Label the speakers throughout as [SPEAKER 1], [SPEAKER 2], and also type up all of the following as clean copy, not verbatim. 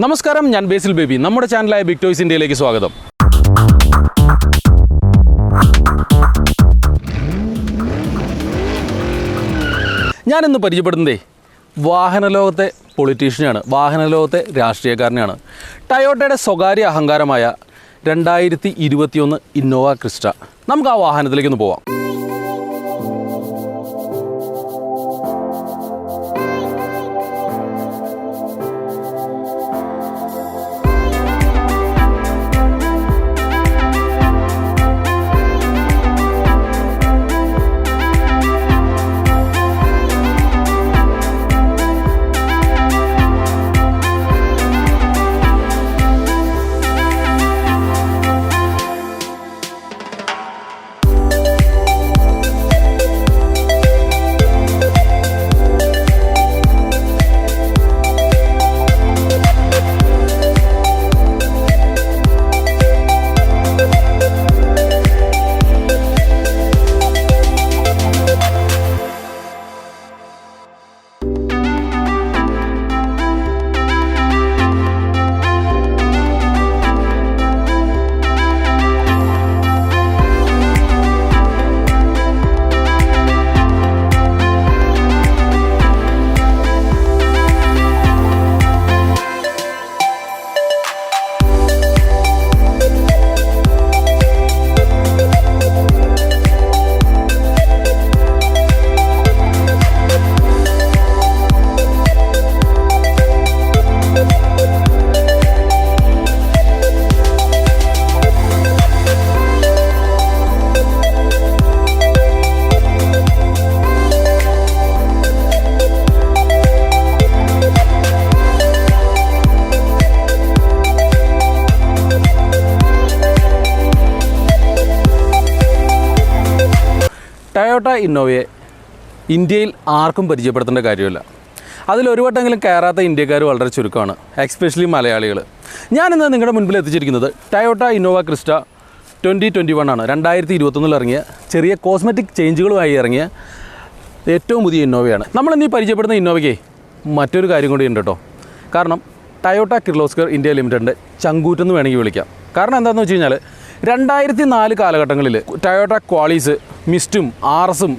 [SPEAKER 1] നമസ്കാരം, ഞാൻ ബേസിൽ ബേബി. നമ്മുടെ ചാനലായ ബിഗ് ടോയ്സ് ഇന്ത്യയിലേക്ക് സ്വാഗതം. ഞാനിന്ന് പരിചയപ്പെടുന്നതേ വാഹനലോകത്തെ പൊളിറ്റീഷ്യനാണ്, വാഹനലോകത്തെ രാഷ്ട്രീയക്കാരനെയാണ്. ടയോട്ടയുടെ സ്വകാര്യ അഹങ്കാരമായ 2021 ഇന്നോവ ക്രിസ്റ്റ. നമുക്ക് ആ വാഹനത്തിലേക്കൊന്ന് പോവാം. ടയോട്ട ഇന്നോവയെ ഇന്ത്യയിൽ ആർക്കും പരിചയപ്പെടുത്തേണ്ട കാര്യമില്ല. അതിലൊരു വട്ടമെങ്കിലും കയറാത്ത ഇന്ത്യക്കാർ വളരെ ചുരുക്കമാണ്, എക്സ്പെഷ്യലി മലയാളികൾ. ഞാനിന്ന് നിങ്ങളുടെ മുൻപിൽ എത്തിച്ചിരിക്കുന്നത് ടയോട്ട ഇന്നോവ ക്രിസ്റ്റ 2021 ആണ്. 2021 ഇറങ്ങിയ ചെറിയ കോസ്മെറ്റിക് ചേഞ്ചുകളുമായി ഇറങ്ങിയ ഏറ്റവും പുതിയ ഇന്നോവയാണ്. നമ്മളിന്ന് ഈ പരിചയപ്പെടുന്ന ഇന്നോവയ്ക്ക് മറ്റൊരു കാര്യം കൂടി ഉണ്ട് കേട്ടോ. കാരണം ടയോട്ട കിർലോസ്കർ ഇന്ത്യ ലിമിറ്റഡിൻ്റെ ചങ്കൂറ്റെന്ന് വേണമെങ്കിൽ വിളിക്കാം. കാരണം എന്താണെന്ന് വെച്ച് കഴിഞ്ഞാൽ 2004 കാലഘട്ടങ്ങളിൽ ടയോട്ട ക്വാളീസ് മിസ്റ്റും ആർഎസും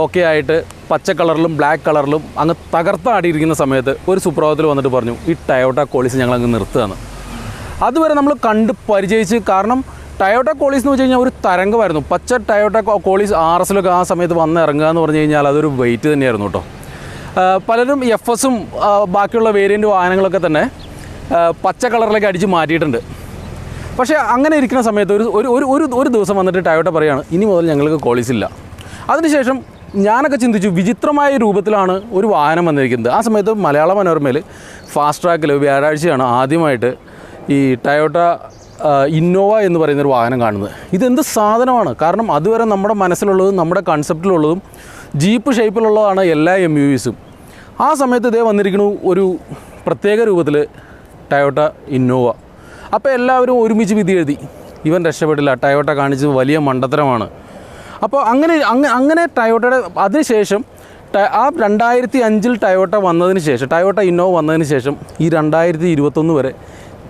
[SPEAKER 1] ഒക്കെ ആയിട്ട് പച്ച കളറിലും ബ്ലാക്ക് കളറിലും അങ്ങ് തകർത്താടിയിരിക്കുന്ന സമയത്ത് ഒരു സുപ്രഭാതത്തിൽ വന്നിട്ട് പറഞ്ഞു, ഈ ടയോട്ട ക്വാളീസ് ഞങ്ങളങ്ങ് നിർത്തുകയാണ്. അതുവരെ നമ്മൾ കണ്ട് പരിചയിച്ച്, കാരണം ടയോട്ട ക്വാളീസ് എന്ന് വെച്ച് കഴിഞ്ഞാൽ ഒരു തരംഗമായിരുന്നു. പച്ച ടയോട്ട ക്വാളീസ് ആർഎസിലൊക്കെ ആ സമയത്ത് വന്ന് ഇറങ്ങുക എന്ന് പറഞ്ഞു കഴിഞ്ഞാൽ അതൊരു വെയിറ്റ് തന്നെയായിരുന്നു കേട്ടോ. പലരും എഫ്എസും ബാക്കിയുള്ള വേരിയൻ്റ് വാഹനങ്ങളൊക്കെ തന്നെ പച്ച കളറിലേക്ക് അടിച്ച് മാറ്റിയിട്ടുണ്ട്. പക്ഷേ അങ്ങനെ ഇരിക്കുന്ന സമയത്ത് ഒരു ദിവസം വന്നിട്ട് ടയോട്ട പറയുകയാണ്, ഇനി മുതൽ ഞങ്ങൾക്ക് ക്വാളീസ് ഇല്ല. അതിനുശേഷം ഞാനൊക്കെ ചിന്തിച്ചു, വിചിത്രമായ രൂപത്തിലാണ് ഒരു വാഹനം വന്നിരിക്കുന്നത്. ആ സമയത്ത് മലയാള മനോരമയിൽ ഫാസ്റ്റ് ട്രാക്കിൽ വ്യാഴാഴ്ചയാണ് ആദ്യമായിട്ട് ഈ ടയോട്ട ഇന്നോവ എന്ന് പറയുന്നൊരു വാഹനം കാണുന്നത്. ഇതെന്ത് സാധനമാണ്! കാരണം അതുവരെ നമ്മുടെ മനസ്സിലുള്ളതും നമ്മുടെ കൺസെപ്റ്റിലുള്ളതും ജീപ്പ് ഷേപ്പിലുള്ളതാണ് എല്ലാ MUVസും. ആ സമയത്ത് ഇതേ വന്നിരിക്കുന്നു ഒരു പ്രത്യേക രൂപത്തിൽ ടയോട്ട ഇന്നോവ. അപ്പോൾ എല്ലാവരും ഒരുമിച്ച് വിധി എഴുതി, ഇവൻ രക്ഷപ്പെട്ടില്ല, ടയോട്ട കാണിച്ചത് വലിയ മണ്ടത്തരമാണ്. അപ്പോൾ അങ്ങനെ ടയോട്ടയുടെ അതിനുശേഷം ആ 2005 ടയോട്ട വന്നതിന് ശേഷം, ടയോട്ട ഇന്നോവ വന്നതിന് ശേഷം ഈ 2021 വരെ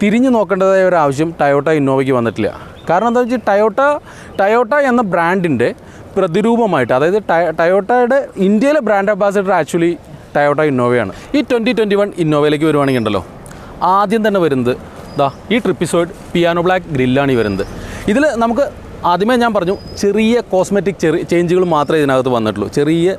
[SPEAKER 1] തിരിഞ്ഞു നോക്കേണ്ടതായ ഒരു ആവശ്യം ടയോട്ട ഇന്നോവയ്ക്ക് വന്നിട്ടില്ല. കാരണം എന്താ വെച്ചാൽ ടയോട്ട എന്ന ബ്രാൻഡിൻ്റെ പ്രതിരൂപമായിട്ട്, അതായത് ടയോട്ടയുടെ ഇന്ത്യയിലെ ബ്രാൻഡ് അംബാസിഡർ ആക്ച്വലി ടയോട്ട ഇന്നോവയാണ്. ഈ 2021 ഇന്നോവയിലേക്ക് വരുവാണെങ്കിൽ ഉണ്ടല്ലോ, ആദ്യം തന്നെ വരുന്നത് ഈ ട്രിപ്പിസോയിഡ് പിയാനോ ബ്ലാക്ക് ഗ്രില്ലാണ് ഈ വരുന്നത്. ഇതിൽ നമുക്ക് ആദ്യമേ ഞാൻ പറഞ്ഞു, ചെറിയ കോസ്മെറ്റിക് ചേഞ്ചുകൾ മാത്രമേ ഇതിനകത്ത് വന്നിട്ടുള്ളൂ. ചെറിയ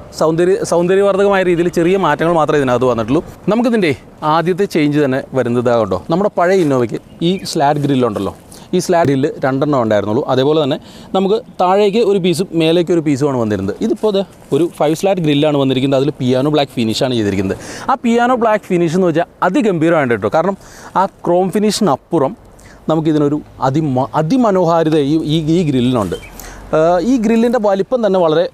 [SPEAKER 1] സൗന്ദര്യവർദ്ധകമായ രീതിയിൽ ചെറിയ മാറ്റങ്ങൾ മാത്രമേ ഇതിനകത്ത് വന്നിട്ടുള്ളൂ. നമുക്കിതിൻ്റെ ആദ്യത്തെ ചേഞ്ച് തന്നെ വരുന്നത് കേട്ടോ, നമ്മുടെ പഴയ ഇന്നോവയ്ക്ക് ഈ സ്ലാറ്റ് ഗ്രില്ലുണ്ടല്ലോ, ഈ സ്ലാറ്റ് ഗ്രില്ല് 2 ഉണ്ടായിരുന്നുള്ളൂ. അതേപോലെ തന്നെ നമുക്ക് താഴേക്ക് ഒരു പീസും മേലേക്ക് ഒരു പീസുമാണ് വന്നിരുന്നത്. ഇതിപ്പോൾ ഒരു 5 സ്ലാറ്റ് ഗ്രില്ലാണ് വന്നിരിക്കുന്നത്. അതിൽ പിയാനോ ബ്ലാക്ക് ഫിനിഷാണ് ചെയ്തിരിക്കുന്നത്. ആ പിയാനോ ബ്ലാക്ക് ഫിനിഷ് എന്ന് വെച്ചാൽ അതിഗംഭീരമാണ് കേട്ടോ. കാരണം ആ ക്രോം ഫിനിഷിനപ്പുറം നമുക്കിതിനൊരു അതിമനോഹാരിത ഈ ഗ്രില്ലിനുണ്ട്. ഈ ഗ്രില്ലിൻ്റെ വലിപ്പം തന്നെ വളരെ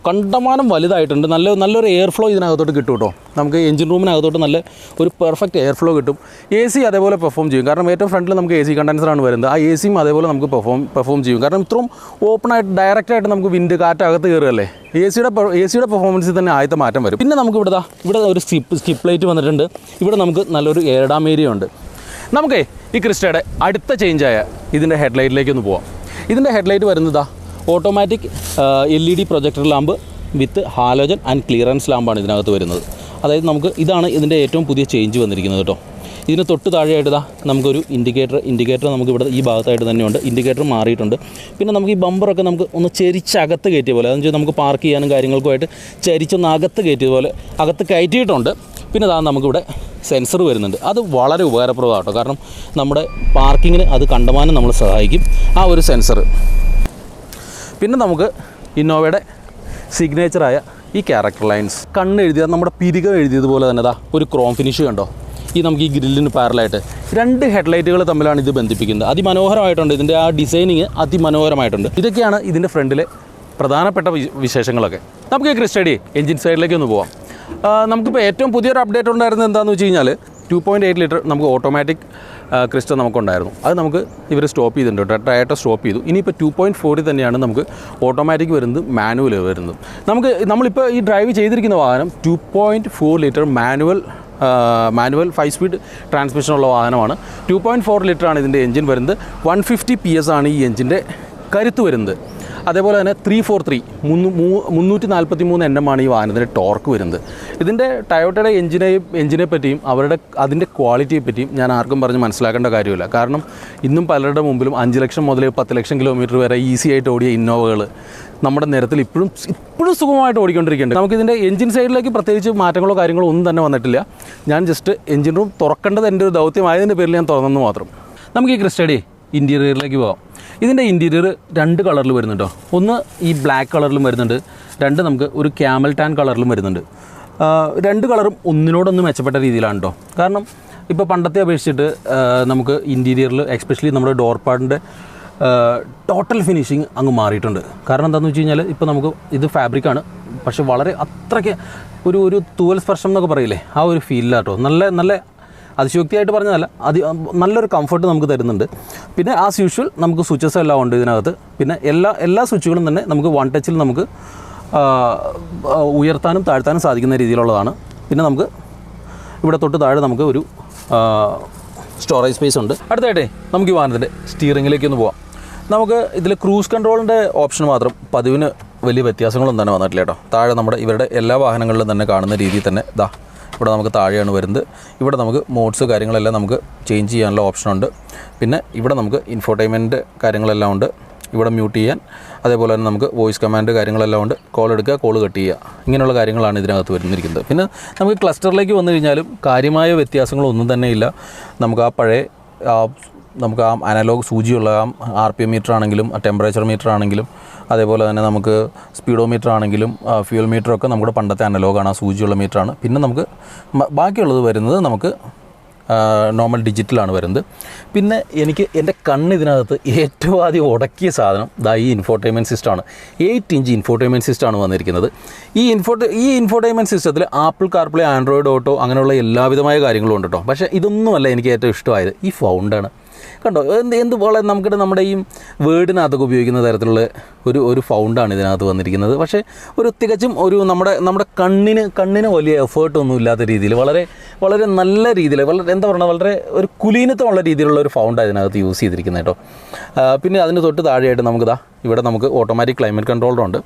[SPEAKER 1] കണ്ടമാനം വലുതായിട്ടുണ്ട്. നല്ലൊരു എയർ ഫ്ലോ ഇതിനകത്തോട്ട് കിട്ടും കേട്ടോ. നമുക്ക് എഞ്ചിൻ റൂമിനകത്തോട്ട് നല്ല ഒരു പെർഫെക്റ്റ് എയർ ഫ്ലോ കിട്ടും. AC അതേപോലെ പെർഫോം ചെയ്യും. കാരണം ഏറ്റവും ഫ്രണ്ടിൽ നമുക്ക് AC കണ്ടൻസറാണ് വരുന്നത്. ആ ACയും അതേപോലെ നമുക്ക് പെർഫോം ചെയ്യും. കാരണം ഇത്രയും ഓപ്പണായിട്ട് ഡയറക്റ്റായിട്ട് നമുക്ക് വിൻഡ് കാറ്റകത്ത് കയറുകയല്ലേ. AC-യുടെ പെർഫോമൻസിൽ തന്നെ ആദ്യത്തെ മാറ്റം വരും. പിന്നെ നമുക്ക് ഇവിടെ ഒരു സ്കിപ്പ് ലൈറ്റ് വന്നിട്ടുണ്ട്. ഇവിടെ നമുക്ക് നല്ലൊരു എയർഡാം ഏരിയ ഉണ്ട്. നമുക്കേ ഈ ക്രിസ്റ്റയുടെ അടുത്ത ചേഞ്ചായ ഇതിൻ്റെ ഹെഡ്ലൈറ്റിലേക്കൊന്ന് പോവാം. ഇതിൻ്റെ ഹെഡ്ലൈറ്റ് വരുന്നതാ automatic LED projector lamp with halogen and clearance ലാമ്പാണ് ഇതിനകത്ത് വരുന്നത്. അതായത് നമുക്ക് ഇതാണ് ഇതിൻ്റെ ഏറ്റവും പുതിയ ചേഞ്ച് വന്നിരിക്കുന്നത് കേട്ടോ. ഇതിന് തൊട്ട് താഴെയായിട്ട് നമുക്കൊരു ഇൻഡിക്കേറ്റർ നമുക്കിവിടെ ഈ ഭാഗത്തായിട്ട് തന്നെയുണ്ട്. ഇൻഡിക്കേറ്റർ മാറിയിട്ടുണ്ട്. പിന്നെ നമുക്ക് ഈ ബമ്പറൊക്കെ നമുക്ക് ഒന്ന് ചെരിച്ചകത്ത് കയറ്റിയ പോലെ, അതെന്ന് വെച്ചാൽ നമുക്ക് പാർക്ക് ചെയ്യാനും കാര്യങ്ങൾക്കുമായിട്ട് ചരിച്ചൊന്ന് അകത്ത് കയറ്റിയ പോലെ അകത്ത് കയറ്റിയിട്ടുണ്ട്. പിന്നെ നമുക്കിവിടെ സെൻസർ വരുന്നുണ്ട്. അത് വളരെ ഉപകാരപ്രദമാണ് കേട്ടോ. കാരണം നമ്മുടെ പാർക്കിങ്ങിന് അത് കണ്ടമാനം നമ്മളെ സഹായിക്കും ആ ഒരു സെൻസർ. പിന്നെ നമുക്ക് ഇന്നോവയുടെ സിഗ്നേച്ചറായ ഈ ക്യാരക്ടർ ലൈൻസ് കണ്ണെഴുതിയാൽ നമ്മുടെ പിരികം എഴുതിയതുപോലെ തന്നെ ഒരു ക്രോം ഫിനിഷ് കണ്ടോ. ഈ നമുക്ക് ഈ ഗ്രില്ലിന് പാരലായിട്ട് 2 ഹെഡ്ലൈറ്റുകൾ തമ്മിലാണ് ഇത് ബന്ധിപ്പിക്കുന്നത്. അതിമനോഹരമായിട്ടുണ്ട്. ഇതിൻ്റെ ആ ഡിസൈനിങ് അതിമനോഹരമായിട്ടുണ്ട്. ഇതൊക്കെയാണ് ഇതിൻ്റെ ഫ്രണ്ടിലെ പ്രധാനപ്പെട്ട വിശേഷങ്ങളൊക്കെ. നമുക്ക് ഈ ക്രിസ്റ്റയുടെ എൻജിൻ സൈഡിലേക്ക് ഒന്ന് പോവാം. നമുക്കിപ്പോൾ ഏറ്റവും പുതിയൊരു അപ്ഡേറ്റ് ഉണ്ടായിരുന്നത് എന്താണെന്ന് വെച്ച് കഴിഞ്ഞാൽ 2.8 ലിറ്റർ നമുക്ക് ഓട്ടോമാറ്റിക് ക്രിസ്റ്റ നമുക്കുണ്ടായിരുന്നു. അത് നമുക്ക് ഇവർ സ്റ്റോപ്പ് ചെയ്തിട്ടുണ്ട്. ടയർ സ്റ്റോപ്പ് ചെയ്തു. ഇനിയിപ്പോൾ 2.4 തന്നെയാണ് നമുക്ക് ഓട്ടോമാറ്റിക് വരുന്നത്, മാനുവൽ വരുന്നത്. നമ്മളിപ്പോൾ ഈ ഡ്രൈവ് ചെയ്തിരിക്കുന്ന വാഹനം 2.4 ലിറ്റർ മാനുവൽ 5 സ്പീഡ് ട്രാൻസ്മിഷനുള്ള വാഹനമാണ്. 2.4 ലിറ്ററാണ് ഇതിൻ്റെ എൻജിൻ വരുന്നത്. 150 PS ആണ് ഈ എൻജിൻ്റെ കരുത്ത് വരുന്നത്. അതേപോലെ തന്നെ 343 343 Nm ആണ് ഈ വാഹനത്തിൻ്റെ ടോർക്ക് വരുന്നത്. ഇതിൻ്റെ ടയോട്ടയുടെ എൻജിനെ പറ്റിയും അതിൻ്റെ ക്വാളിറ്റിയെ പറ്റിയും ഞാൻ ആർക്കും പറഞ്ഞ് മനസ്സിലാക്കേണ്ട കാര്യമില്ല. കാരണം ഇന്നും പലരുടെ മുമ്പിലും 5 ലക്ഷം മുതൽ 10 ലക്ഷം കിലോമീറ്റർ വരെ ഈസി ആയിട്ട് ഓടിയ ഇന്നോവകൾ നമ്മുടെ നിരത്തിൽ ഇപ്പോഴും സുഖമായിട്ട് ഓടിക്കൊണ്ടിരിക്കുന്നുണ്ട്. നമുക്കിതിൻ്റെ എൻജിൻ സൈഡിലേക്ക് പ്രത്യേകിച്ച് മാറ്റങ്ങളോ കാര്യങ്ങളോ ഒന്നും തന്നെ വന്നിട്ടില്ല. ഞാൻ ജസ്റ്റ് എൻജിൻ റൂം തുറക്കേണ്ടത് എൻ്റെ ഒരു ദൗത്യമായതിൻ്റെ പേരിൽ ഞാൻ തുറന്നെന്ന് മാത്രം. നമുക്ക് ഈ ക്രിസ്റ്റയുടെ ഇൻറ്റീരിയറിലേക്ക് പോകാം. ഇതിൻ്റെ ഇൻറ്റീരിയർ 2 കളറിൽ വരുന്നുണ്ടോ. ഒന്ന് ഈ ബ്ലാക്ക് കളറിലും വരുന്നുണ്ട്, 2 നമുക്ക് ഒരു ക്യാമൽ ടാൻ കളറിലും വരുന്നുണ്ട്. 2 കളറും ഒന്നിനോടൊന്ന് മെച്ചപ്പെട്ട രീതിയിലാണ് കേട്ടോ. കാരണം ഇപ്പോൾ പണ്ടത്തെ അപേക്ഷിച്ചിട്ട് നമുക്ക് ഇൻറ്റീരിയറിൽ എസ്പെഷ്യലി നമ്മുടെ ഡോർ പാഡിൻ്റെ ടോട്ടൽ ഫിനിഷിങ് അങ്ങ് മാറിയിട്ടുണ്ട്. കാരണം എന്താണെന്ന് വെച്ച് കഴിഞ്ഞാൽ ഇപ്പോൾ നമുക്ക് ഇത് ഫാബ്രിക്കാണ്, പക്ഷെ വളരെ അത്രയ്ക്ക് ഒരു തൂവൽ സ്പർശം എന്നൊക്കെ പറയില്ലേ, ആ ഒരു ഫീലിലാട്ടോ. നല്ല അതിശയോക്തിയായിട്ട് പറഞ്ഞതല്ല, നല്ലൊരു കംഫർട്ട് നമുക്ക് തരുന്നുണ്ട്. പിന്നെ ആസ് യൂഷ്വൽ നമുക്ക് സ്വിച്ചസ് എല്ലാം ഉണ്ട് ഇതിനകത്ത്. പിന്നെ എല്ലാ സ്വിച്ചുകളും തന്നെ നമുക്ക് 1 ടച്ചിൽ നമുക്ക് ഉയർത്താനും താഴ്ത്താനും സാധിക്കുന്ന രീതിയിലുള്ളതാണ്. പിന്നെ നമുക്ക് ഇവിടെ തൊട്ട് താഴെ നമുക്ക് ഒരു സ്റ്റോറേജ് സ്പേസ് ഉണ്ട്. അടുത്തായിട്ടേ നമുക്ക് ഈ വാഹനത്തിൻ്റെ സ്റ്റിയറിങ്ങിലേക്ക് ഒന്ന് പോവാം. നമുക്ക് ഇതിൽ ക്രൂസ് കൺട്രോളിൻ്റെ ഓപ്ഷൻ മാത്രം പതിവിന് വലിയ വ്യത്യാസങ്ങളൊന്നും തന്നെ വന്നിട്ടില്ല കേട്ടോ. താഴെ ഇവരുടെ എല്ലാ വാഹനങ്ങളിലും തന്നെ കാണുന്ന രീതിയിൽ തന്നെ ഇവിടെ നമുക്ക് താഴെയാണ് വരുന്നത്. ഇവിടെ നമുക്ക് മോഡ്സ് കാര്യങ്ങളെല്ലാം നമുക്ക് ചേഞ്ച് ചെയ്യാനുള്ള ഓപ്ഷനുണ്ട്. പിന്നെ ഇവിടെ നമുക്ക് ഇൻഫോർടൈൻമെൻറ്റ് കാര്യങ്ങളെല്ലാം ഉണ്ട്. ഇവിടെ മ്യൂട്ട് ചെയ്യാൻ, അതേപോലെ തന്നെ നമുക്ക് വോയിസ് കമാൻഡ് കാര്യങ്ങളെല്ലാം ഉണ്ട്. കോൾ എടുക്കുക, കോൾ കട്ട് ചെയ്യുക, ഇങ്ങനെയുള്ള കാര്യങ്ങളാണ് ഇതിനകത്ത് വരുന്നിരിക്കുന്നത്. പിന്നെ നമുക്ക് ക്ലസ്റ്ററിലേക്ക് വന്നു കഴിഞ്ഞാലും കാര്യമായ വ്യത്യാസങ്ങളൊന്നും തന്നെ ഇല്ല. നമുക്ക് നമുക്ക് ആ അനലോഗ് സൂചിയുള്ള RPM മീറ്റർ ആണെങ്കിലും ടെമ്പറേച്ചർ മീറ്റർ ആണെങ്കിലും അതേപോലെ തന്നെ നമുക്ക് സ്പീഡോമീറ്റർ ആണെങ്കിലും ഫ്യൂൽ മീറ്ററൊക്കെ നമ്മുടെ പണ്ടത്തെ അനലോഗാണ്, ആ സൂചിയുള്ള മീറ്ററാണ്. പിന്നെ നമുക്ക് ബാക്കിയുള്ളത് വരുന്നത് നമുക്ക് നോർമൽ ഡിജിറ്റലാണ് വരുന്നത്. പിന്നെ എനിക്ക് എൻ്റെ കണ്ണിതിനകത്ത് ഏറ്റവും ആദ്യം ഉടക്കിയ സാധനം ഈ ഇൻഫോർടൈൻമെൻറ്റ് സിസ്റ്റമാണ്. 8 ഇഞ്ച് ഇൻഫോർടൈൻമെൻറ്റ് സിസ്റ്റമാണ് വന്നിരിക്കുന്നത്. ഈ ഇൻഫോർടൈൻമെൻറ്റ് സിസ്റ്റത്തിൽ ആപ്പിൾ കാർപ്ലേ, ആൻഡ്രോയിഡ് ഓട്ടോ അങ്ങനെയുള്ള എല്ലാവിധമായ കാര്യങ്ങളും ഉണ്ട് കേട്ടോ. പക്ഷേ ഇതൊന്നുമല്ല എനിക്ക് ഏറ്റവും ഇഷ്ടമായത് ഈ ഫൗണ്ടാണ്. കണ്ടോ, വളരെ നമ്മുടെ ഈ വേർഡിനകത്തൊക്കെ ഉപയോഗിക്കുന്ന തരത്തിലുള്ള ഒരു ഫൗണ്ടാണ് ഇതിനകത്ത് വന്നിരിക്കുന്നത്. പക്ഷേ തികച്ചും നമ്മുടെ കണ്ണിന് വലിയ എഫേർട്ടൊന്നും ഇല്ലാത്ത രീതിയിൽ വളരെ നല്ല രീതിയിൽ വളരെ ഒരു കുലീനത്വമുള്ള രീതിയിലുള്ള ഒരു ഫൗണ്ടാണ് ഇതിനകത്ത് യൂസ് ചെയ്തിരിക്കുന്നത് കേട്ടോ. പിന്നെ അതിന് തൊട്ട് താഴെയായിട്ട് ഇവിടെ നമുക്ക് ഓട്ടോമാറ്റിക് ക്ലൈമറ്റ് കൺട്രോളറുണ്ട്.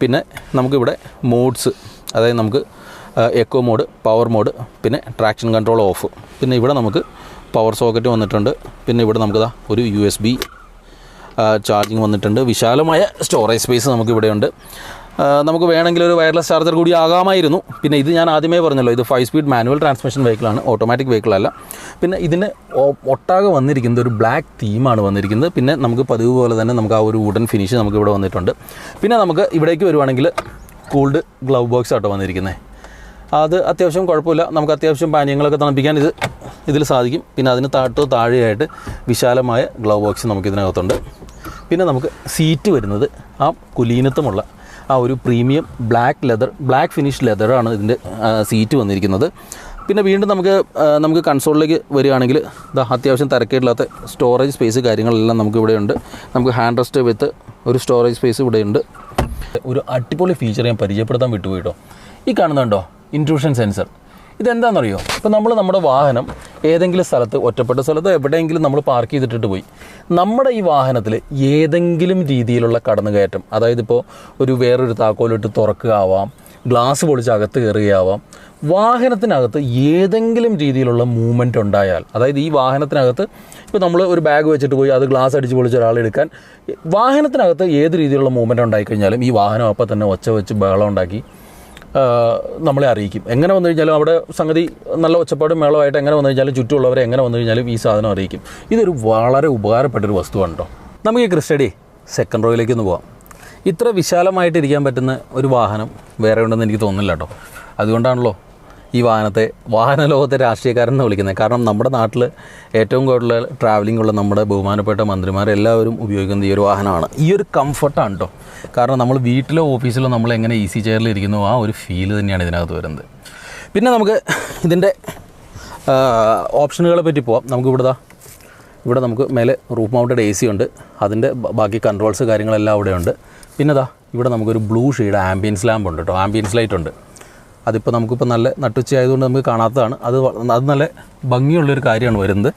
[SPEAKER 1] പിന്നെ നമുക്കിവിടെ മോഡ്സ്, അതായത് നമുക്ക് എക്കോ മോഡ്, പവർ മോഡ്, പിന്നെ ട്രാക്ഷൻ കൺട്രോൾ ഓഫ്. പിന്നെ ഇവിടെ നമുക്ക് പവർ സോക്കറ്റ് വന്നിട്ടുണ്ട്. പിന്നെ ഇവിടെ നമുക്ക് ഒരു USB ചാർജിങ് വന്നിട്ടുണ്ട്. വിശാലമായ സ്റ്റോറേജ് സ്പേസ് നമുക്കിവിടെയുണ്ട്. നമുക്ക് വേണമെങ്കിൽ ഒരു വയർലെസ് ചാർജർ കൂടി ആകാമായിരുന്നു. പിന്നെ ഇത് ഞാൻ ആദ്യമേ പറഞ്ഞല്ലോ, ഇത് 5 സ്പീഡ് മാനുവൽ ട്രാൻസ്മിഷൻ വെഹിക്കിളാണ്, ഓട്ടോമാറ്റിക് വെഹിക്കിളല്ല. പിന്നെ ഇതിന് ഒട്ടാകെ വന്നിരിക്കുന്നത് ഒരു ബ്ലാക്ക് തീമാണ് വന്നിരിക്കുന്നത്. പിന്നെ നമുക്ക് പതിവ് പോലെ തന്നെ നമുക്ക് ആ ഒരു വുഡൻ ഫിനിഷ് നമുക്കിവിടെ വന്നിട്ടുണ്ട്. പിന്നെ നമുക്ക് ഇവിടേക്ക് വരുവാണെങ്കിൽ കൂൾഡ് ഗ്ലൗ ബോക്സ് ആട്ടോ വന്നിരിക്കുന്നത്. അത് അത്യാവശ്യം കുഴപ്പമില്ല. നമുക്ക് അത്യാവശ്യം പാനീയങ്ങളൊക്കെ തണുപ്പിക്കാൻ ഇതിൽ സാധിക്കും. പിന്നെ അതിന് താഴെയായിട്ട് വിശാലമായ ഗ്ലൗ ബോക്സ് നമുക്കിതിനകത്തുണ്ട്. പിന്നെ നമുക്ക് സീറ്റ് വരുന്നത് ആ കുലീനത്വമുള്ള ആ ഒരു പ്രീമിയം ബ്ലാക്ക് ഫിനിഷ് ലെതറാണ് ഇതിൻ്റെ സീറ്റ് വന്നിരിക്കുന്നത്. പിന്നെ വീണ്ടും നമുക്ക് കൺസോളിലേക്ക് വരികയാണെങ്കിൽ അത്യാവശ്യം തിരക്കേടില്ലാത്ത സ്റ്റോറേജ് സ്പേസ് കാര്യങ്ങളെല്ലാം നമുക്കിവിടെയുണ്ട്. നമുക്ക് ഹാൻഡ് റെസ്റ്റ് വിത്ത് ഒരു സ്റ്റോറേജ് സ്പേസ് ഇവിടെയുണ്ട്. ഒരു അടിപൊളി ഫീച്ചർ ഞാൻ പരിചയപ്പെടുത്താൻ വിട്ടുപോയിട്ടോ. ഈ കാണുന്നുണ്ടോ ഇൻട്രൂഷൻ സെൻസർ. ഇതെന്താണെന്നറിയോ, ഇപ്പോൾ നമ്മൾ നമ്മുടെ വാഹനം ഏതെങ്കിലും സ്ഥലത്ത്, ഒറ്റപ്പെട്ട സ്ഥലത്ത് എവിടെയെങ്കിലും നമ്മൾ പാർക്ക് ചെയ്തിട്ടിട്ട് പോയി, നമ്മുടെ ഈ വാഹനത്തിൽ ഏതെങ്കിലും രീതിയിലുള്ള കടന്നുകയറ്റം, അതായത് ഇപ്പോൾ വേറൊരു താക്കോലിട്ട് തുറക്കുക ആവാം, ഗ്ലാസ് പൊളിച്ച് അകത്ത് കയറുകയാവാം, വാഹനത്തിനകത്ത് ഏതെങ്കിലും രീതിയിലുള്ള മൂവ്മെൻറ്റ് ഉണ്ടായാൽ, അതായത് ഈ വാഹനത്തിനകത്ത് ഇപ്പോൾ നമ്മൾ ഒരു ബാഗ് വെച്ചിട്ട് പോയി അത് ഗ്ലാസ് അടിച്ച് പൊളിച്ച് ഒരാളെടുക്കാൻ, വാഹനത്തിനകത്ത് ഏത് രീതിയിലുള്ള മൂവ്മെൻറ്റ് ഉണ്ടായിക്കഴിഞ്ഞാലും ഈ വാഹനം അപ്പം തന്നെ ഒച്ച വെച്ച് ബഹളം ഉണ്ടാക്കി നമ്മളെ അറിയിക്കും. എങ്ങനെ വന്നു കഴിഞ്ഞാലും അവിടെ സംഗതി നല്ല ഒച്ചപ്പാടും മേളമായിട്ട് എങ്ങനെ വന്നു കഴിഞ്ഞാലും ചുറ്റുമുള്ളവരെ എങ്ങനെ വന്നു കഴിഞ്ഞാലും ഈ സാധനം അറിയിക്കും. ഇതൊരു വളരെ ഉപകാരപ്പെട്ടൊരു വസ്തുവാണ് കേട്ടോ. നമുക്ക് ഈ ക്രിസ്റ്റഡി സെക്കൻഡ് റോയിലേക്ക് ഒന്ന് പോകാം. ഇത്ര വിശാലമായിട്ടിരിക്കാൻ പറ്റുന്ന ഒരു വാഹനം വേറെ ഉണ്ടെന്ന് എനിക്ക് തോന്നുന്നില്ല കേട്ടോ. അതുകൊണ്ടാണല്ലോ ഈ വാഹനത്തെ വാഹന ലോകത്തെ രാഷ്ട്രീയക്കാരൻ എന്ന് വിളിക്കുന്നത്. കാരണം നമ്മുടെ നാട്ടിൽ ഏറ്റവും കൂടുതൽ ട്രാവലിംഗ് ഉള്ള നമ്മുടെ ബഹുമാനപ്പെട്ട മന്ത്രിമാരെല്ലാവരും ഉപയോഗിക്കുന്ന ഈ ഒരു വാഹനമാണ്. ഈ ഒരു കംഫർട്ടാണ് കേട്ടോ. കാരണം നമ്മൾ വീട്ടിലോ ഓഫീസിലോ നമ്മൾ എങ്ങനെ ഈസി ചെയറിൽ ഇരിക്കുന്നു ആ ഒരു ഫീല് തന്നെയാണ് ഇതിനകത്ത് വരുന്നത്. പിന്നെ നമുക്ക് ഇതിൻ്റെ ഓപ്ഷനുകളെ പറ്റി പോവാം. ഇവിടെ നമുക്ക് മേലെ റൂഫ് മൗണ്ടഡ് AC ഉണ്ട്. അതിൻ്റെ ബാക്കി കൺട്രോൾസ് കാര്യങ്ങളെല്ലാം അവിടെ ഉണ്ട്. പിന്നെ ഇവിടെ നമുക്കൊരു ബ്ലൂ ഷെയ്ഡ് ആംബിയൻസ് ലാമ്പ് ഉണ്ട് കേട്ടോ. ആംബിയൻസ് ലൈറ്റ് ഉണ്ട്. അതിപ്പോൾ നമുക്കിപ്പോൾ നല്ല നട്ടുച്ച ആയതുകൊണ്ട് നമുക്ക് കാണാത്തതാണ്. അത് നല്ല ഭംഗിയുള്ളൊരു കാര്യമാണ് വരുന്നത്.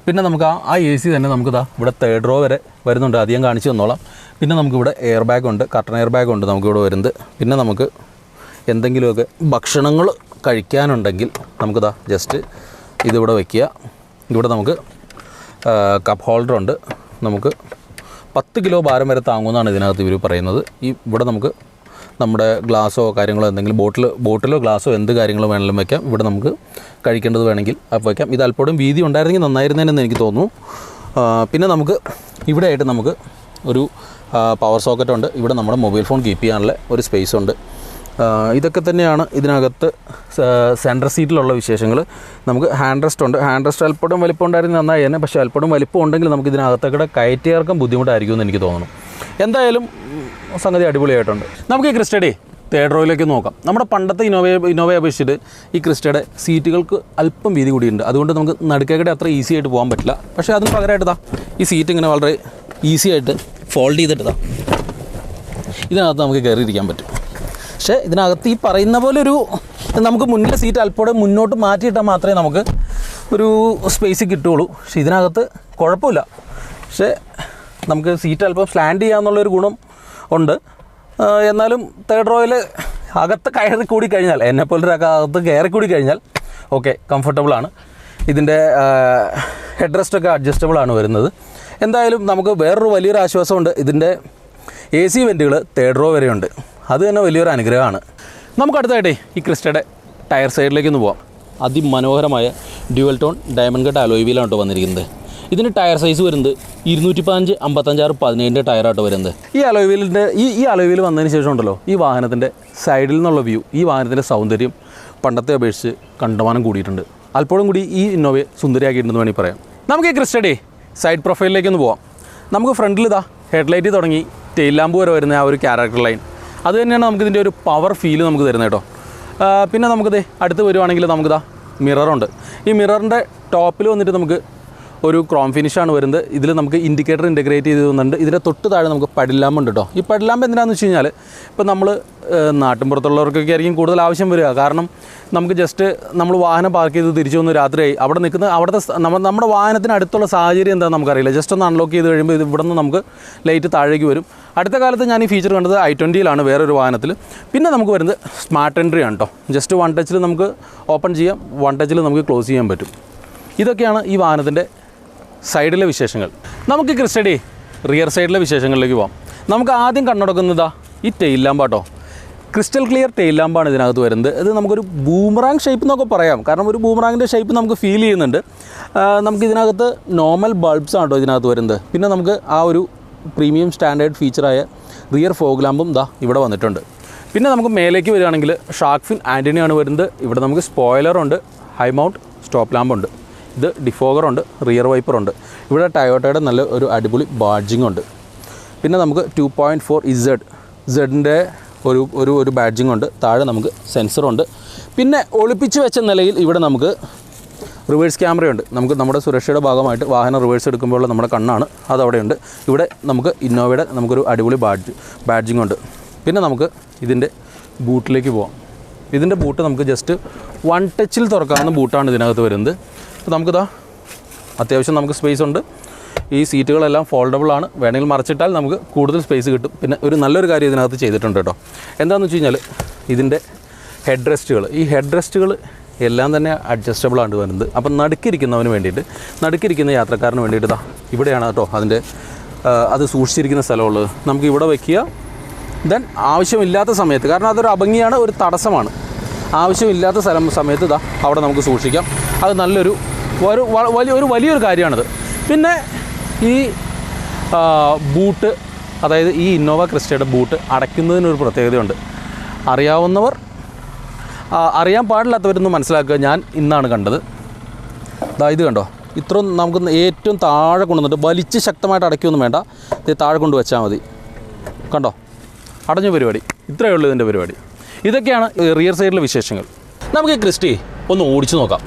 [SPEAKER 1] പിന്നെ നമുക്ക് ആ AC തന്നെ നമുക്ക് ഇവിടെ തേർഡ് റോ വരെ വരുന്നുണ്ട്. അധികം കാണിച്ചു തന്നോളാം. പിന്നെ നമുക്കിവിടെ എയർ ബാഗ് ഉണ്ട്, കർട്ടൺ എയർ ബാഗ് ഉണ്ട് നമുക്കിവിടെ വരുന്നത്. പിന്നെ നമുക്ക് എന്തെങ്കിലുമൊക്കെ ഭക്ഷണങ്ങൾ കഴിക്കാനുണ്ടെങ്കിൽ നമുക്ക് ജസ്റ്റ് ഇതിവിടെ വയ്ക്കുക. ഇവിടെ നമുക്ക് കപ്പ് ഹോൾഡർ ഉണ്ട്. നമുക്ക് 10 കിലോ ഭാരം വരെ താങ്ങുമെന്നാണ് ഇതിനകത്ത് ഇവർ പറയുന്നത്. ഇവിടെ നമുക്ക് നമ്മുടെ ഗ്ലാസ്സോ കാര്യങ്ങളോ എന്തെങ്കിലും ബോട്ടിലോ ഗ്ലാസ്സോ എന്ത് കാര്യങ്ങളോ വേണമെങ്കിലും വയ്ക്കാം. ഇവിടെ നമുക്ക് കഴിക്കേണ്ടത് വേണമെങ്കിൽ അപ്പോൾ വയ്ക്കാം. ഇത് അല്പം വീതി ഉണ്ടായിരുന്നെങ്കിൽ നന്നായിരുന്നേനെന്ന് എനിക്ക് തോന്നുന്നു. പിന്നെ നമുക്ക് ഇവിടെ ആയിട്ട് നമുക്ക് ഒരു പവർ സോക്കറ്റ് ഉണ്ട്. ഇവിടെ നമ്മുടെ മൊബൈൽ ഫോൺ കീപ്പ് ചെയ്യാനുള്ള ഒരു സ്പേസ് ഉണ്ട്. ഇതൊക്കെ തന്നെയാണ് ഇതിനകത്ത് സെൻട്രൽ സീറ്റിലുള്ള വിശേഷങ്ങൾ. നമുക്ക് ഹാൻഡ് റെസ്റ്റ് ഉണ്ട്. ഹാൻഡ് റെസ്റ്റ് അല്പം വലിപ്പം ഉണ്ടായിരുന്നു നന്നായി തന്നെ. പക്ഷേ അല്പം വലിപ്പം ഉണ്ടെങ്കിൽ നമുക്ക് ഇതിനകത്തൊക്കെ കയറ്റിയിറക്കം ബുദ്ധിമുട്ടായിരിക്കും എന്ന് എനിക്ക് തോന്നുന്നു. എന്തായാലും സംഗതി അടിപൊളിയായിട്ടുണ്ട്. നമുക്ക് ഈ ക്രിസ്റ്റയുടെ തേർഡ് റോയിലേക്ക് നോക്കാം. നമ്മുടെ പണ്ടത്തെ ഇന്നോവയെ അപേക്ഷിച്ചിട്ട് ഈ ക്രിസ്റ്റയുടെ സീറ്റുകൾക്ക് അല്പം വീതി കൂടിയുണ്ട്. അതുകൊണ്ട് നമുക്ക് നടുക്കേക്കടെ അത്ര ഈസി ആയിട്ട് പോകാൻ പറ്റില്ല. പക്ഷേ അതിന് പകരമായിട്ട് ഈ സീറ്റ് ഇങ്ങനെ വളരെ ഈസി ആയിട്ട് ഫോൾഡ് ചെയ്തിട്ട് ഇതിനകത്ത് നമുക്ക് കയറിയിരിക്കാൻ പറ്റും. പക്ഷേ ഇതിനകത്ത് ഈ പറയുന്ന പോലെ നമുക്ക് മുന്നിലെ സീറ്റ് അല്പം മുന്നോട്ട് മാറ്റിയിട്ടാൽ മാത്രമേ നമുക്ക് ഒരു സ്പേസ് കിട്ടുകയുള്ളൂ. പക്ഷേ ഇതിനകത്ത് കുഴപ്പമില്ല. പക്ഷേ നമുക്ക് സീറ്റ് അല്പം സ്ലാൻഡ് ചെയ്യാമെന്നുള്ളൊരു ഗുണം ഉണ്ട്. എന്നാലും തേർഡ് റോയിൽ അകത്ത് കയറി കൂടി കഴിഞ്ഞാൽ, എന്നെപ്പോലൊരു അകത്ത് കയറി കൂടി കഴിഞ്ഞാൽ ഓക്കെ, കംഫർട്ടബിളാണ്. ഇതിൻ്റെ ഹെഡ് റെസ്റ്റൊക്കെ അഡ്ജസ്റ്റബിളാണ് വരുന്നത്. എന്തായാലും നമുക്ക് വേറൊരു വലിയൊരു ആശ്വാസമുണ്ട്. ഇതിൻ്റെ AC വെൻറ്റുകൾ തേർഡ് റോ വരെയുണ്ട്. അത് തന്നെ വലിയൊരു അനുഗ്രഹമാണ്. നമുക്ക് അടുത്തായിട്ടേ ഈ ക്രിസ്റ്റയുടെ ടയർ സൈഡിലേക്ക് ഒന്ന് പോവാം. അതിമനോഹരമായ dual tone diamond cut alloy വീലാണ് കേട്ടോ വന്നിരിക്കുന്നത്. ഇതിന് ടയർ സൈസ് വരുന്നത് 215, 55, 17 ടയറാട്ടോ വരുന്നത്. ഈ അലോയ് വീലിൻ്റെ ഈ അലോയ് വീൽ വന്നതിന് ശേഷം ഉണ്ടല്ലോ, ഈ വാഹനത്തിൻ്റെ സൈഡിൽ നിന്നുള്ള വ്യൂ, ഈ വാഹനത്തിൻ്റെ സൗന്ദര്യം പണ്ടത്തെ അപേക്ഷിച്ച് കണ്ടമാനം കൂടിയിട്ടുണ്ട്. അല്പം കൂടി ഈ ഇന്നോവയെ സുന്ദരിയാക്കിയിട്ടുണ്ടെന്ന് വേണമെങ്കിൽ പറയാം. നമുക്ക് ഈ ക്രിസ്റ്റയുടെ സൈഡ് പ്രൊഫൈലിലേക്ക് ഒന്ന് പോവാം. നമുക്ക് ഫ്രണ്ടിൽ ഹെഡ്ലൈറ്റ് തുടങ്ങി ടെയിൽ ലാമ്പ് വരെ വരുന്ന ആ ഒരു ക്യാരക്ടർ ലൈൻ, അത് തന്നെയാണ് നമുക്കിതിൻ്റെ ഒരു പവർ ഫീല് നമുക്ക് തരുന്നത് കേട്ടോ. പിന്നെ നമുക്കിത് അടുത്ത് വരുവാണെങ്കിൽ നമുക്ക് മിററുണ്ട്. ഈ മിററിൻ്റെ ടോപ്പിൽ വന്നിട്ട് നമുക്ക് ഒരു ക്രോം ഫിനിഷാണ് വരുന്നത്. ഇതിൽ നമുക്ക് ഇൻഡിക്കേറ്റർ ഇൻറ്റഗ്രേറ്റ് ചെയ്ത് തന്നിട്ടുണ്ട്. ഇതിൻ്റെ തൊട്ട് താഴെ നമുക്ക് പടിലാമ്പ് ഉണ്ട് കേട്ടോ. ഈ പടിലാമ്പ് എന്തിനാണെന്ന് വെച്ച് കഴിഞ്ഞാൽ ഇപ്പോൾ നമ്മൾ നാട്ടിൻപുറത്തുള്ളവർക്കൊക്കെ ആയിരിക്കും കൂടുതൽ ആവശ്യം വരിക. കാരണം നമുക്ക് ജസ്റ്റ് നമ്മൾ വാഹനം പാർക്ക് ചെയ്ത് തിരിച്ചു വന്ന് രാത്രിയായി അവിടെ നിൽക്കുന്ന അവിടുത്തെ നമ്മുടെ വാഹനത്തിന് അടുത്തുള്ള സാഹചര്യം എന്താണെന്ന് നമുക്കറിയില്ല. ജസ്റ്റ് ഒന്ന് അൺലോക്ക് ചെയ്ത് കഴിയുമ്പോൾ ഇവിടെ നിന്ന് നമുക്ക് ലൈറ്റ് താഴേക്ക് വരും. അടുത്ത കാലത്ത് ഞാൻ ഈ ഫീച്ചർ കണ്ടത് i20യിലാണ്, വേറൊരു വാഹനത്തിൽ. പിന്നെ നമുക്ക് വരുന്നത് സ്മാർട്ട് എൻട്രി ആണ് കേട്ടോ. ജസ്റ്റ് 1 ടച്ചിൽ നമുക്ക് ഓപ്പൺ ചെയ്യാം, 1 ടച്ചിൽ നമുക്ക് ക്ലോസ് ചെയ്യാൻ പറ്റും. ഇതൊക്കെയാണ് ഈ വാഹനത്തിൻ്റെ സൈഡിലെ വിശേഷങ്ങൾ. നമുക്ക് ക്രിസ്റ്റയുടെ റിയർ സൈഡിലെ വിശേഷങ്ങളിലേക്ക് പോകാം. നമുക്ക് ആദ്യം കണ്ണുടക്കുന്നത് ഈ ടെയിൽ ലാമ്പാട്ടോ. ക്രിസ്റ്റൽ ക്ലിയർ ടെയിൽ ലാമ്പാണ് ഇതിനകത്ത് വരുന്നത്. ഇത് നമുക്കൊരു ബൂമറാങ് ഷേപ്പ് എന്നൊക്കെ പറയാം. കാരണം ഒരു ബൂമറാങ്ങിൻ്റെ ഷേപ്പ് നമുക്ക് ഫീൽ ചെയ്യുന്നുണ്ട്. നമുക്കിതിനകത്ത് നോർമൽ ബൾബ്സ് ആണോ ഇതിനകത്ത് വരുന്നത്. പിന്നെ നമുക്ക് ആ ഒരു പ്രീമിയം സ്റ്റാൻഡേർഡ് ഫീച്ചറായ റിയർ ഫോഗ് ലാമ്പും ഇവിടെ വന്നിട്ടുണ്ട്. പിന്നെ നമുക്ക് മേലേക്ക് വരികയാണെങ്കിൽ ഷാർക്ക് ഫിൻ ആൻറ്റിനയാണ് വരുന്നത്. ഇവിടെ നമുക്ക് സ്പോയിലറുണ്ട്, ഹൈ മൗണ്ട് സ്റ്റോപ്പ് ലാമ്പുണ്ട്. ഇത് ഡിഫോഗറുണ്ട്, റിയർ വൈപ്പറുണ്ട്. ഇവിടെ ടയോട്ടയുടെ നല്ല ഒരു അടിപൊളി ബാഡ്ജിങ് ഉണ്ട്. പിന്നെ നമുക്ക് 2.4 സെഡിൻ്റെ ഒരു ബാഡ്ജിങ് ഉണ്ട്. താഴെ നമുക്ക് സെൻസറുണ്ട്. പിന്നെ ഒളിപ്പിച്ച് വെച്ച നിലയിൽ ഇവിടെ നമുക്ക് റിവേഴ്സ് ക്യാമറയുണ്ട്. നമുക്ക് നമ്മുടെ സുരക്ഷയുടെ ഭാഗമായിട്ട് വാഹനം റിവേഴ്സ് എടുക്കുമ്പോൾ നമ്മുടെ കണ്ണാണ്, അതവിടെയുണ്ട്. ഇവിടെ നമുക്ക് ഇന്നോവയുടെ നമുക്കൊരു അടിപൊളി ബാഡ്ജിങ് ഉണ്ട്. പിന്നെ നമുക്ക് ഇതിൻ്റെ ബൂട്ടിലേക്ക് പോകാം. ഇതിൻ്റെ ബൂട്ട് നമുക്ക് ജസ്റ്റ് വൺ ടച്ചിൽ തുറക്കാവുന്ന ബൂട്ടാണ് ഇതിനകത്ത് വരുന്നത്. അപ്പോൾ നമുക്കിതാ അത്യാവശ്യം നമുക്ക് സ്പേസ് ഉണ്ട്. ഈ സീറ്റുകളെല്ലാം ഫോൾഡബിൾ ആണ്. വേണമെങ്കിൽ മറച്ചിട്ടാൽ നമുക്ക് കൂടുതൽ സ്പേസ് കിട്ടും. പിന്നെ ഒരു നല്ലൊരു കാര്യം ഇതിനകത്ത് ചെയ്തിട്ടുണ്ട് കേട്ടോ. എന്താണെന്ന് വെച്ച് കഴിഞ്ഞാൽ ഇതിൻ്റെ ഹെഡ് റെസ്റ്റുകൾ, ഈ ഹെഡ് റെസ്റ്റുകൾ എല്ലാം തന്നെ അഡ്ജസ്റ്റബിൾ ആണ് വരുന്നത്. അപ്പം നടുക്കിരിക്കുന്നവന് വേണ്ടിയിട്ട്, നടുക്കിരിക്കുന്ന യാത്രക്കാരന് വേണ്ടിയിട്ട് ഇതാ ഇവിടെയാണ് കേട്ടോ അതിൻ്റെ അത് സൂക്ഷിച്ചിരിക്കുന്ന സ്ഥലമുള്ളത്. നമുക്ക് ഇവിടെ വയ്ക്കുക. ദെൻ ആവശ്യമില്ലാത്ത സമയത്ത്, കാരണം അതൊരു അഭംഗിയാണ്, ഒരു തടസ്സമാണ്, ആവശ്യമില്ലാത്ത സമയത്ത് ഇതാ അവിടെ നമുക്ക് സൂക്ഷിക്കാം. അത് നല്ലൊരു വലിയൊരു കാര്യമാണിത്. പിന്നെ ഈ ബൂട്ട്, അതായത് ഈ ഇന്നോവ ക്രിസ്റ്റയുടെ ബൂട്ട് അടയ്ക്കുന്നതിനൊരു പ്രത്യേകതയുണ്ട്. അറിയാവുന്നവർ, അറിയാൻ പാടില്ലാത്തവരൊന്നും മനസ്സിലാക്കുക. ഞാൻ ഇന്നാണ് കണ്ടത്. ഇത് കണ്ടോ, ഇത്രയും നമുക്ക് ഏറ്റവും താഴെ കൊണ്ടുവന്നിട്ട് വലിച്ച് ശക്തമായിട്ട് അടയ്ക്കൊന്നും വേണ്ട, ഇത് താഴെ കൊണ്ട് വെച്ചാൽ മതി. കണ്ടോ, അടഞ്ഞ പരിപാടി. ഇത്രയേ ഉള്ളൂ ഇതിൻ്റെ പരിപാടി. ഇതൊക്കെയാണ് റിയർ സൈഡിലെ വിശേഷങ്ങൾ. നമുക്ക് ഈ ക്രിസ്റ്റി ഒന്ന് ഓടിച്ചു നോക്കാം.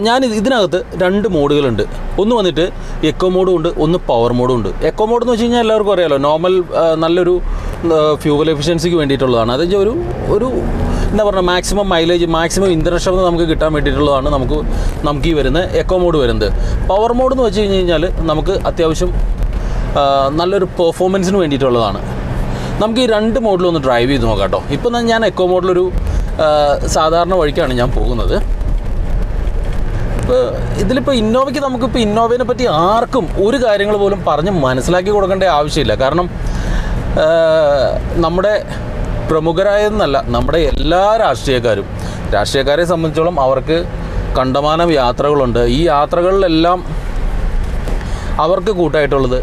[SPEAKER 1] ഞാൻ ഇതിനകത്ത് 2 മോഡുകളുണ്ട്. ഒന്ന് വന്നിട്ട് എക്കോ മോഡും ഉണ്ട്, ഒന്ന് പവർ മോഡും ഉണ്ട്. എക്കോ മോഡ് എന്ന് വെച്ച് കഴിഞ്ഞാൽ എല്ലാവർക്കും അറിയാമല്ലോ, നോർമൽ നല്ലൊരു ഫ്യൂവൽ എഫിഷ്യൻസിക്ക് വേണ്ടിയിട്ടുള്ളതാണ്. അതെന്ന് വെച്ചാൽ ഒരു എന്താ പറയുക, മാക്സിമം മൈലേജ്, മാക്സിമം ഇന്ധനക്ഷമത നമുക്ക് കിട്ടാൻ വേണ്ടിയിട്ടുള്ളതാണ് നമുക്ക് ഈ വരുന്ന എക്കോ മോഡ് വരുന്നത്. പവർ മോഡ് എന്ന് വെച്ച് കഴിഞ്ഞാൽ നമുക്ക് അത്യാവശ്യം നല്ലൊരു പെർഫോമൻസിന് വേണ്ടിയിട്ടുള്ളതാണ്. നമുക്ക് ഈ 2 മോഡിലും ഒന്ന് ഡ്രൈവ് ചെയ്ത് നോക്കാം കേട്ടോ. ഇപ്പോൾ ഞാൻ എക്കോ മോഡിലൊരു സാധാരണ വഴിക്കാണ് ഞാൻ പോകുന്നത്. ഇതിലിപ്പോൾ ഇന്നോവയ്ക്ക് നമുക്കിപ്പോൾ ഇന്നോവേനെ പറ്റി ആർക്കും ഒരു കാര്യങ്ങൾ പോലും പറഞ്ഞ് മനസ്സിലാക്കി കൊടുക്കേണ്ട ആവശ്യമില്ല. കാരണം നമ്മുടെ പ്രമുഖരായെന്നല്ല, നമ്മുടെ എല്ലാ രാഷ്ട്രീയക്കാരെ സംബന്ധിച്ചോളം അവർക്ക് കണ്ടമാനം യാത്രകളുണ്ട്. ഈ യാത്രകളിലെല്ലാം അവർക്ക് കൂട്ടായിട്ടുള്ളത്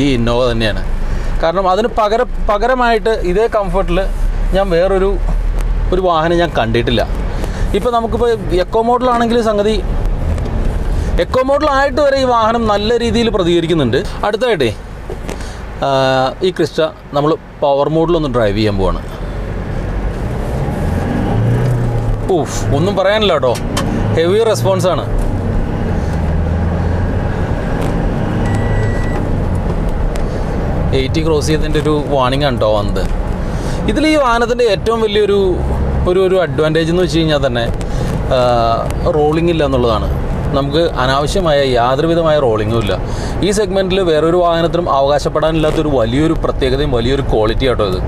[SPEAKER 1] ഈ ഇന്നോവ തന്നെയാണ്. കാരണം അതിന് പകരമായിട്ട് ഇതേ കംഫർട്ടിൽ ഞാൻ വേറൊരു വാഹനം ഞാൻ കണ്ടിട്ടില്ല. ഇപ്പോൾ നമുക്കിപ്പോൾ എക്കോ മോഡലാണെങ്കിൽ സംഗതി, എക്കോ മോഡലായിട്ട് വരെ ഈ വാഹനം നല്ല രീതിയിൽ പ്രതികരിക്കുന്നുണ്ട്. അടുത്തായിട്ടേ ഈ ക്രിസ്റ്റ നമ്മൾ പവർ മോഡിലൊന്ന് ഡ്രൈവ് ചെയ്യാൻ പോവാണ്. ഒന്നും പറയാനില്ല കേട്ടോ, ഹെവി റെസ്പോൺസാണ്. എയ്റ്റി ക്രോസ് ചെയ്തതിൻ്റെ ഒരു വാർണിംഗ് ആണ് കേട്ടോ വന്നത്. ഇതിൽ ഈ വാഹനത്തിൻ്റെ ഏറ്റവും വലിയൊരു അഡ്വാൻറ്റേജ് എന്ന് വെച്ച് കഴിഞ്ഞാൽ തന്നെ റോളിംഗ് ഇല്ല എന്നുള്ളതാണ്. നമുക്ക് അനാവശ്യമായ യാതൊരുവിധമായ റോളിങ്ങും ഇല്ല. ഈ സെഗ്മെൻറ്റിൽ വേറൊരു വാഹനത്തിനും അവകാശപ്പെടാനില്ലാത്തൊരു വലിയൊരു പ്രത്യേകതയും വലിയൊരു ക്വാളിറ്റി ആട്ടോ ഇത്.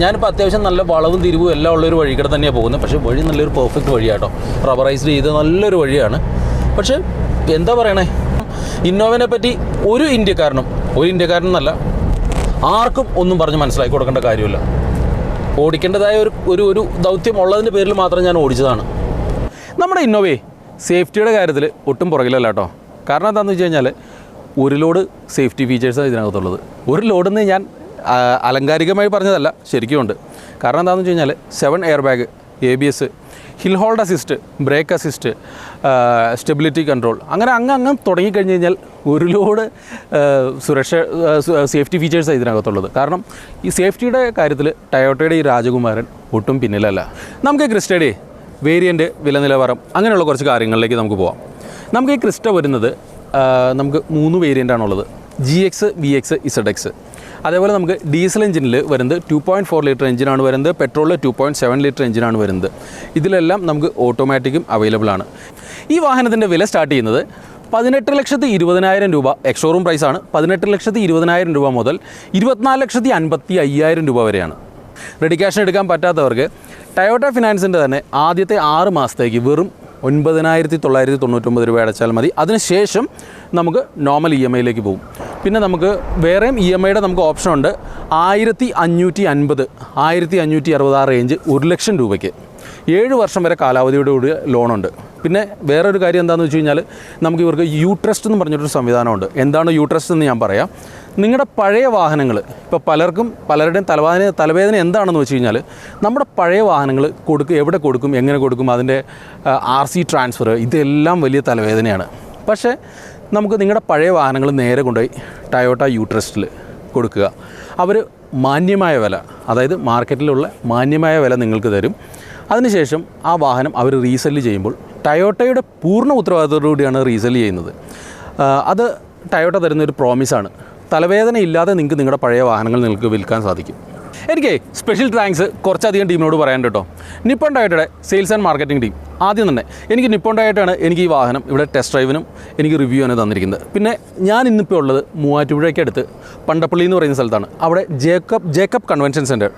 [SPEAKER 1] ഞാനിപ്പോൾ അത്യാവശ്യം നല്ല വളവും തിരിവും എല്ലാം ഉള്ളൊരു വഴികൂടെ തന്നെയാണ് പോകുന്നത്. പക്ഷേ വഴി നല്ലൊരു പെർഫെക്റ്റ് വഴിയാട്ടോ, റബ്ബറൈസ്ഡ് ചെയ്ത് നല്ലൊരു വഴിയാണ്. പക്ഷേ എന്താ പറയണേ, ഇന്നോവനെ പറ്റി ഒരു ഇന്ത്യക്കാരനെന്നല്ല ആർക്കും ഒന്നും പറഞ്ഞ് മനസ്സിലാക്കി കൊടുക്കേണ്ട കാര്യമില്ല. ഓടിക്കേണ്ടതായ ഒരു ദൗത്യം ഉള്ളതിൻ്റെ പേരിൽ മാത്രം ഞാൻ ഓടിച്ചതാണ്. നമ്മുടെ ഇന്നോവയെ സേഫ്റ്റിയുടെ കാര്യത്തിൽ ഒട്ടും പുറകിലല്ല കേട്ടോ. കാരണം എന്താണെന്ന് വെച്ച് കഴിഞ്ഞാൽ ഒരു ലോഡ് സേഫ്റ്റി ഫീച്ചേഴ്സാണ് ഇതിനകത്തുള്ളത്. ഒരു ലോഡെന്ന് ഞാൻ അലങ്കാരികമായി പറഞ്ഞതല്ല, ശരിക്കും ഉണ്ട്. കാരണം എന്താണെന്ന് വെച്ച് കഴിഞ്ഞാൽ 7 air bag, ABS, hill hold assist, break assist, stability control, അങ്ങനെ അങ്ങ് തുടങ്ങിക്കഴിഞ്ഞ് കഴിഞ്ഞാൽ ഒരു ലോഡ് സേഫ്റ്റി ഫീച്ചേഴ്സാണ് ഇതിനകത്തുള്ളത്. കാരണം ഈ സേഫ്റ്റിയുടെ കാര്യത്തിൽ ടയോട്ടയുടെ ഈ രാജകുമാരൻ ഒട്ടും പിന്നിലല്ല. നമുക്ക് ഈ ക്രിസ്റ്റയുടെ വേരിയൻ്റ്, വില നിലവാരം, അങ്ങനെയുള്ള കുറച്ച് കാര്യങ്ങളിലേക്ക് നമുക്ക് പോകാം. നമുക്ക് ഈ ക്രിസ്റ്റ വരുന്നത് നമുക്ക് 3 വേരിയൻ്റാണുള്ളത്: GX, VX, ZX. അതേപോലെ നമുക്ക് ഡീസൽ എഞ്ചിനിൽ വരുന്നത് 2.4 ലിറ്റർ എഞ്ചിനാണ് വരുന്നത്, പെട്രോളിൽ 2.7 ലിറ്റർ എഞ്ചിനാണ് വരുന്നത്. ഇതിലെല്ലാം നമുക്ക് ഓട്ടോമാറ്റിക്കും അവൈലബിൾ ആണ്. ഈ വാഹനത്തിൻ്റെ വില സ്റ്റാർട്ട് ചെയ്യുന്നത് 18,20,000 രൂപ എക്സ്ഷോറൂം പ്രൈസാണ്. 18,20,000 രൂപ മുതൽ 24,55,000 രൂപ വരെയാണ്. റെഡി ക്യാഷിന് എടുക്കാൻ പറ്റാത്തവർക്ക് ടയോട്ട ഫിനാൻസിൻ്റെ തന്നെ ആദ്യത്തെ 6 മാസത്തേക്ക് വെറും 9,999 രൂപ അടച്ചാൽ മതി. അതിനുശേഷം നമുക്ക് നോർമൽ EMIയിലേക്ക് പോകും. പിന്നെ നമുക്ക് വേറെയും EMIയുടെ നമുക്ക് ഓപ്ഷനുണ്ട്. 1,550, 1,560 ആ റേഞ്ച് 1,00,000 രൂപയ്ക്ക് 7 വർഷം വരെ കാലാവധിയോടുകൂടി ലോണുണ്ട്. പിന്നെ വേറൊരു കാര്യം എന്താണെന്ന് വെച്ച് കഴിഞ്ഞാൽ നമുക്ക് ഇവർക്ക് യൂട്രസ്റ്റ് എന്ന് പറഞ്ഞിട്ടൊരു സംവിധാനമുണ്ട്. എന്താണ് യൂട്രസ്റ്റ് എന്ന് ഞാൻ പറയാം. നിങ്ങളുടെ പഴയ വാഹനങ്ങൾ, ഇപ്പോൾ പലരുടെയും തലവേദന എന്താണെന്ന് വെച്ച് കഴിഞ്ഞാൽ നമ്മുടെ പഴയ വാഹനങ്ങൾ എവിടെ കൊടുക്കും, എങ്ങനെ കൊടുക്കും, അതിൻ്റെ RC ട്രാൻസ്ഫർ, ഇതെല്ലാം വലിയ തലവേദനയാണ്. പക്ഷേ നമുക്ക് നിങ്ങളുടെ പഴയ വാഹനങ്ങൾ നേരെ കൊണ്ടുപോയി ടയോട്ട യൂട്രസ്റ്റിൽ കൊടുക്കുക. അവർ മാന്യമായ വില, അതായത് മാർക്കറ്റിലുള്ള മാന്യമായ വില നിങ്ങൾക്ക് തരും. അതിനുശേഷം ആ വാഹനം അവർ റീസെല്ല് ചെയ്യുമ്പോൾ ടയോട്ടയുടെ പൂർണ്ണ ഉത്തരവാദിത്തത്തോടുകൂടിയാണ് റീസെല്ല് ചെയ്യുന്നത്. അത് ടയോട്ട തരുന്നൊരു പ്രോമിസാണ്. തലവേദന ഇല്ലാതെ നിങ്ങൾക്ക് നിങ്ങളുടെ പഴയ വാഹനങ്ങൾ നിങ്ങൾക്ക് വിൽക്കാൻ സാധിക്കും. എനിക്ക് സ്പെഷ്യൽ താങ്ക്സ് കുറച്ചധികം ടീമിനോട് പറയാൻ കേട്ടോ. നിപ്പോൺ ടൊയോട്ടയുടെ സെയിൽസ് ആൻഡ് മാർക്കറ്റിംഗ് ടീം ആദ്യം തന്നെ എനിക്ക് നിപ്പോൺ ടൊയോട്ടയാണ് എനിക്ക് ഈ വാഹനം ഇവിടെ ടെസ്റ്റ് ഡ്രൈവിനും എനിക്ക് റിവ്യൂ ആണ് തന്നിരിക്കുന്നത്. പിന്നെ ഞാൻ ഇന്നിപ്പോൾ ഉള്ളത് മൂവാറ്റുപുഴയ്ക്ക് അടുത്ത് പണ്ടപ്പള്ളി എന്ന് പറയുന്ന സ്ഥലത്താണ്. അവിടെ ജേക്കബ് കൺവെൻഷൻ സെൻറ്റർ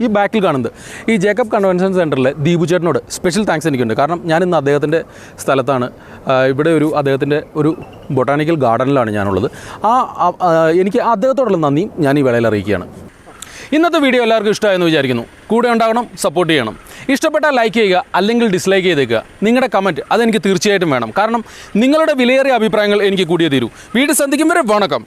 [SPEAKER 1] ഈ ബാക്കിൽ കാണുന്നത്. ഈ ജേക്കബ് കൺവെൻഷൻ സെൻറ്ററിലെ ദീപു ചേട്ടനോട് സ്പെഷ്യൽ താങ്ക്സ് എനിക്കുണ്ട്. കാരണം ഞാനിന്ന് അദ്ദേഹത്തിൻ്റെ സ്ഥലത്താണ്. ഇവിടെ അദ്ദേഹത്തിൻ്റെ ഒരു ബൊട്ടാണിക്കൽ ഗാർഡനിലാണ് ഞാനുള്ളത്. എനിക്ക് അദ്ദേഹത്തോടുള്ള നന്ദി ഞാൻ ഈ വേളയിൽ അറിയിക്കുകയാണ്. ഇന്നത്തെ വീഡിയോ എല്ലാവർക്കും ഇഷ്ടമായെന്ന് വിചാരിക്കുന്നു. കൂടെ ഉണ്ടാകണം, സപ്പോർട്ട് ചെയ്യണം. ഇഷ്ടപ്പെട്ടാൽ ലൈക്ക് ചെയ്യുക, അല്ലെങ്കിൽ ഡിസ്ലൈക്ക് ചെയ്തേക്കുക. നിങ്ങളുടെ കമൻറ്റ് അതെനിക്ക് തീർച്ചയായിട്ടും വേണം. കാരണം നിങ്ങളുടെ വിലയേറിയ അഭിപ്രായങ്ങൾ എനിക്ക് കൂടിയേ തീരൂ. വീണ്ടും സന്ധിക്കും വരെ വണക്കം.